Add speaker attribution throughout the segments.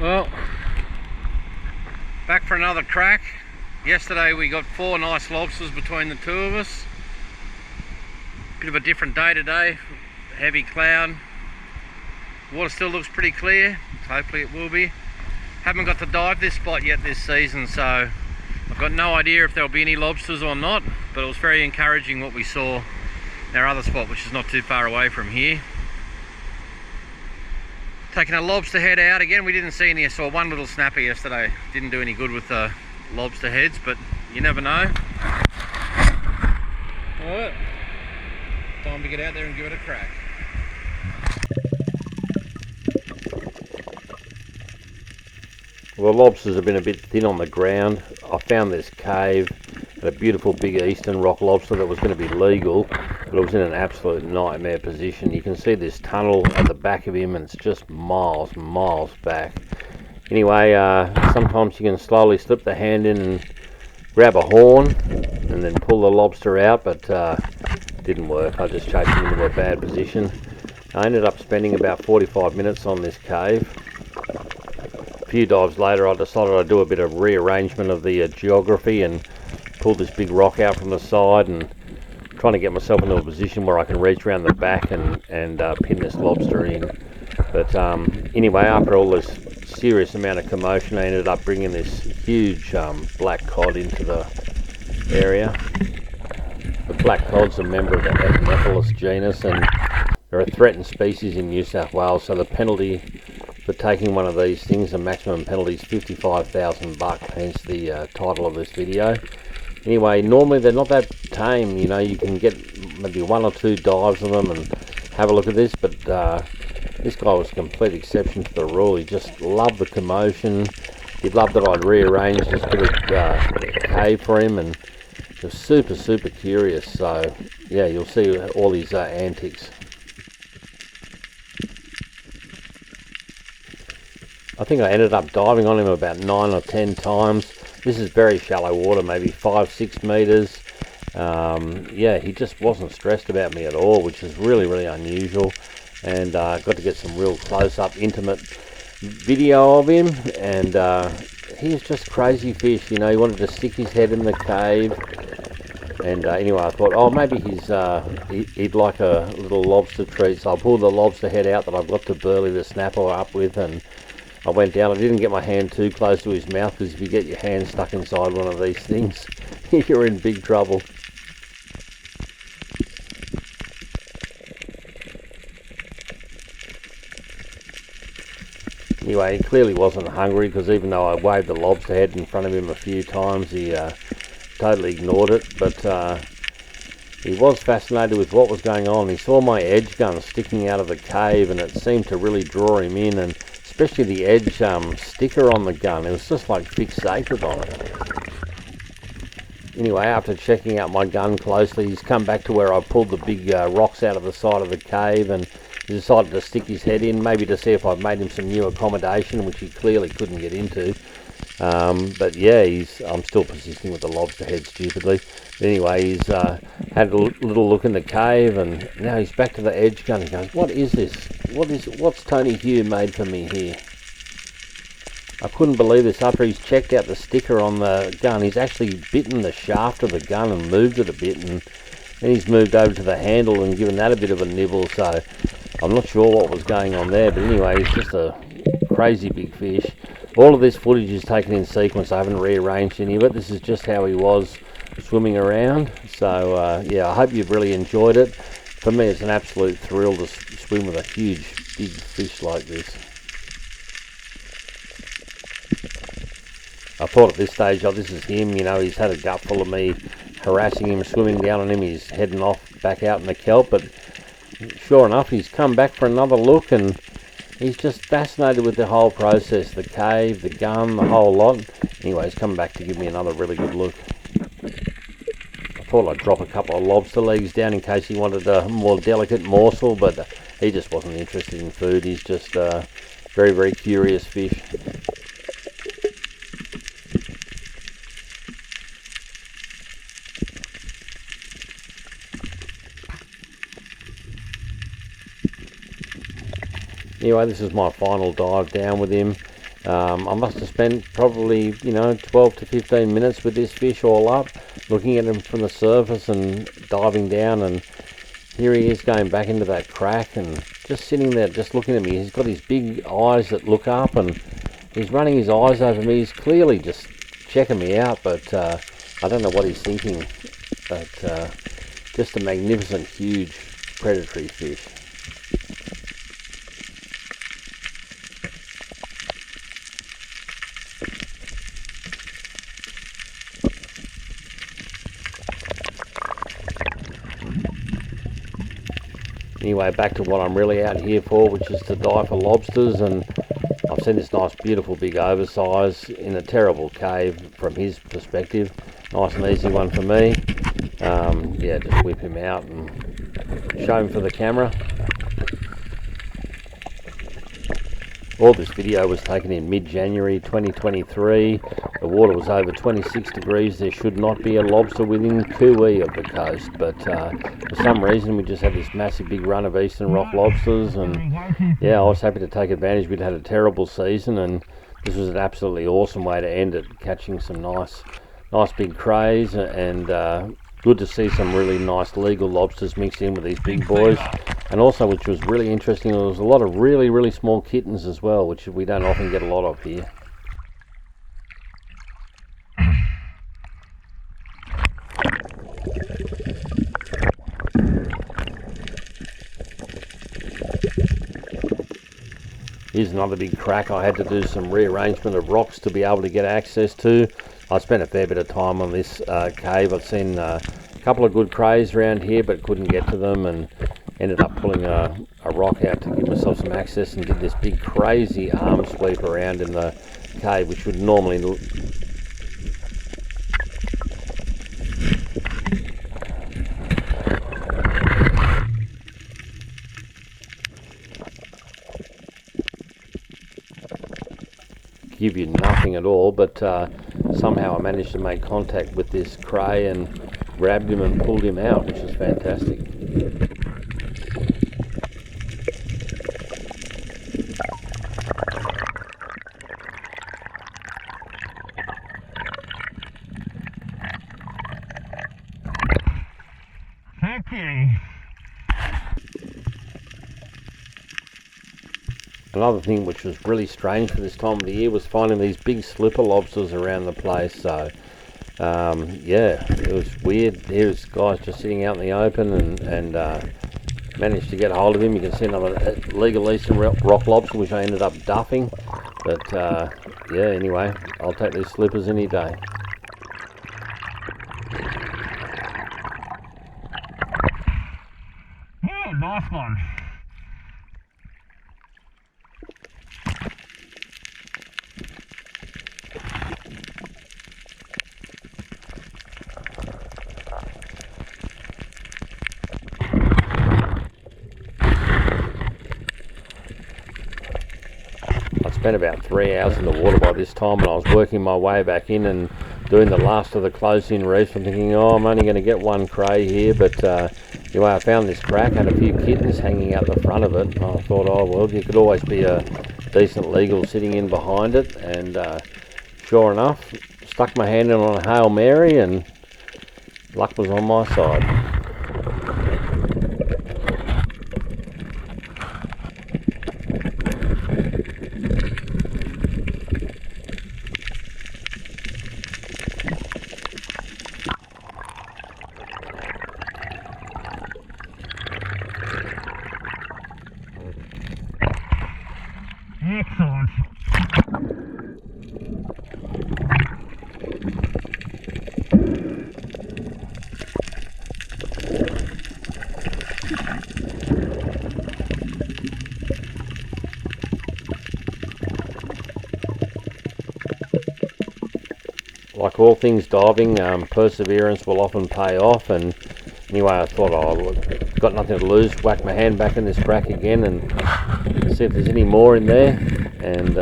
Speaker 1: Well, back for another crack. Yesterday we got 4 nice lobsters between the two of us. Bit of a different day today. Heavy cloud. Water still looks pretty clear. Hopefully it will be. Haven't got to dive this spot yet this season, so I've got no idea if there'll be any lobsters or not, but it was very encouraging what we saw in our other spot, which is not too far away from here. Taking a lobster head out again. We didn't see any. I saw one little snapper yesterday. Didn't do any good with the lobster heads, but you never know. Alright, time to get out there and give it a crack. Well, the lobsters have been a bit thin on the ground. I found this cave, a beautiful big eastern rock lobster that was going to be legal, but it was in an absolute nightmare position. You can see this tunnel at the back of him, and it's just miles and miles back. Anyway, sometimes you can slowly slip the hand in and grab a horn and then pull the lobster out, but didn't work. I just chased him into a bad position. I ended up spending about 45 minutes on this cave. A few dives later I decided I'd do a bit of rearrangement of the geography and pull this big rock out from the side, and trying to get myself into a position where I can reach around the back and pin this lobster in. But anyway, after all this serious amount of commotion, I ended up bringing this huge black cod into the area. The black cod's a member of the Echinophalus genus, and they're a threatened species in New South Wales, so the penalty for taking one of these things, the maximum penalty is $55,000, hence the title of this video. Anyway, normally they're not that tame, you know, you can get maybe 1 or 2 dives of them and have a look at this, but this guy was a complete exception to the rule. He just loved the commotion. He loved that I'd rearranged this bit of cave for him, and he was super curious. So yeah, you'll see all his antics. I think I ended up diving on him about 9 or 10 times. This is very shallow water, maybe 5-6 meters. Yeah, he just wasn't stressed about me at all, which is really unusual. And got to get some real close-up, intimate video of him. And he was just crazy fish, you know. He wanted to stick his head in the cave. And anyway, I thought, oh, maybe he'd like a little lobster treat. So I pulled the lobster head out that I've got to burley the snapper up with, and I went down. I didn't get my hand too close to his mouth, because if you get your hand stuck inside one of these things, you're in big trouble. Anyway, he clearly wasn't hungry, because even though I waved the lobster head in front of him a few times, he totally ignored it. But he was fascinated with what was going on. He saw my edge gun sticking out of the cave, and it seemed to really draw him in, and especially the edge sticker on the gun. It was just like fixated on it. Anyway, after checking out my gun closely, he's come back to where I pulled the big rocks out of the side of the cave, and he decided to stick his head in, maybe to see if I've made him some new accommodation, which he clearly couldn't get into. But yeah, I'm still persisting with the lobster head stupidly. But anyway, he's had a little look in the cave, and now he's back to the edge gun. He goes, "What is this? What's Tony Hugh made for me here?" I couldn't believe this. After he's checked out the sticker on the gun, he's actually bitten the shaft of the gun and moved it a bit, and then he's moved over to the handle and given that a bit of a nibble. So I'm not sure what was going on there, but anyway, he's just a crazy big fish. All of this footage is taken in sequence. I haven't rearranged any of it. This is just how he was swimming around. So yeah, I hope you've really enjoyed it. For me, it's an absolute thrill to swim with a huge big fish like this. I thought at this stage, oh, this is him, you know, he's had a gut full of me harassing him, swimming down on him, he's heading off back out in the kelp, but sure enough, he's come back for another look, and he's just fascinated with the whole process, the cave, the gun, the whole lot. Anyway, he's come back to give me another really good look. I thought I'd drop a couple of lobster legs down in case he wanted a more delicate morsel, but he just wasn't interested in food. He's just a very curious fish. Anyway, this is my final dive down with him. I must have spent probably 12 to 15 minutes with this fish all up, looking at him from the surface and diving down, and here he is going back into that crack and just sitting there just looking at me. He's got his big eyes that look up and he's running his eyes over me. He's clearly just checking me out, but I don't know what he's thinking. But just a magnificent, huge predatory fish. Anyway, back to what I'm really out here for, which is to dive for lobsters, and I've seen this nice, beautiful, big oversize in a terrible cave from his perspective. Nice and easy one for me. Yeah, just whip him out and show him for the camera. All this video was taken in mid-January 2023. The water was over 26 degrees. There should not be a lobster within cooee of the coast, but for some reason we just had this massive big run of eastern rock lobsters, and yeah, I was happy to take advantage. We'd had a terrible season and this was an absolutely awesome way to end it, catching some nice big crays, and good to see some really nice legal lobsters mixed in with these big boys. And also, which was really interesting, there was a lot of really small kittens as well, which we don't often get a lot of here. Here's another big crack I had to do some rearrangement of rocks to be able to get access to. I spent a fair bit of time on this cave. I've seen a couple of good crays around here, but couldn't get to them, and ended up pulling a rock out to give myself some access, and did this big crazy arm sweep around in the cave, which would normally give you nothing at all, but somehow I managed to make contact with this cray and grabbed him and pulled him out, which was fantastic.
Speaker 2: Okay.
Speaker 1: Another thing which was really strange for this time of the year was finding these big slipper lobsters around the place. So yeah, it was weird. Here's guys just sitting out in the open, and managed to get a hold of him. You can see another legal eastern rock lobster, which I ended up duffing. But yeah, anyway, I'll take these slippers any day.
Speaker 2: Yeah, nice one.
Speaker 1: Spent about 3 hours in the water by this time, and I was working my way back in and doing the last of the close-in reefs. I'm thinking, oh, I'm only going to get one cray here, but anyway, I found this crack, had a few kittens hanging out the front of it. I thought, oh well, you could always be a decent legal sitting in behind it, and sure enough, stuck my hand in on a Hail Mary and luck was on my side.
Speaker 2: Excellent.
Speaker 1: Like all things diving, perseverance will often pay off, and anyway, I thought, oh, I've got nothing to lose, whack my hand back in this crack again and see if there's any more in there, and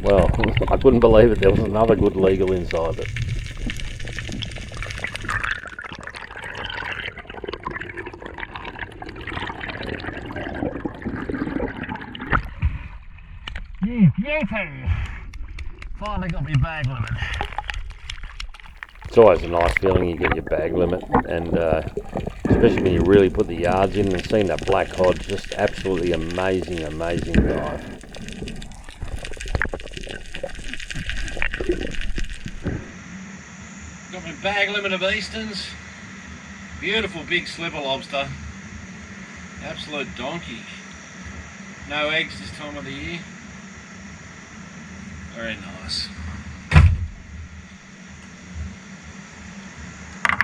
Speaker 1: well, I couldn't believe it, there was another good legal inside it.
Speaker 2: Yay! Finally got me bag limit.
Speaker 1: It's always a nice feeling you get your bag limit, and especially when you really put the yards in, and seeing that black cod, just absolutely amazing dive. Got my bag limit of Easterns. Beautiful big slipper lobster. Absolute donkey. No eggs this time of the year. Very nice.